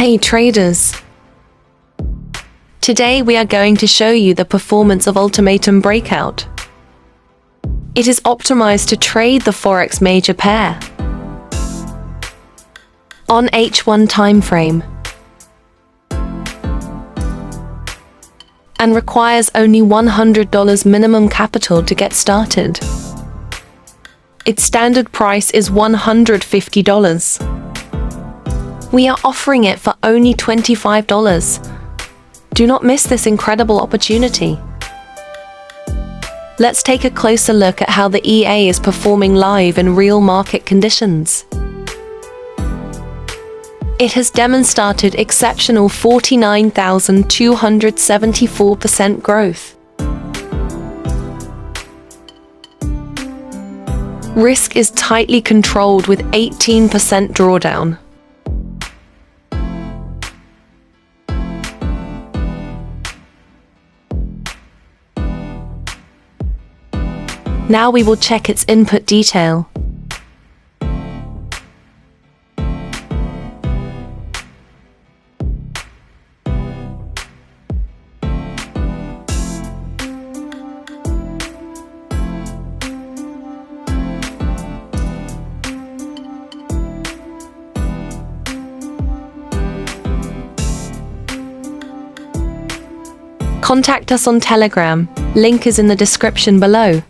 Hey traders! Today we are going to show you the performance of Ultimatum Breakout. It is optimized to trade the Forex major pair on H1 timeframe and requires only $100 minimum capital to get started. Its standard price is $150. We are offering it for only $25. Do not miss this incredible opportunity. Let's take a closer look at how the EA is performing live in real market conditions. It has demonstrated exceptional 49,274% growth. Risk is tightly controlled with 18% drawdown. Now we will check its input detail. Contact us on Telegram, link is in the description below.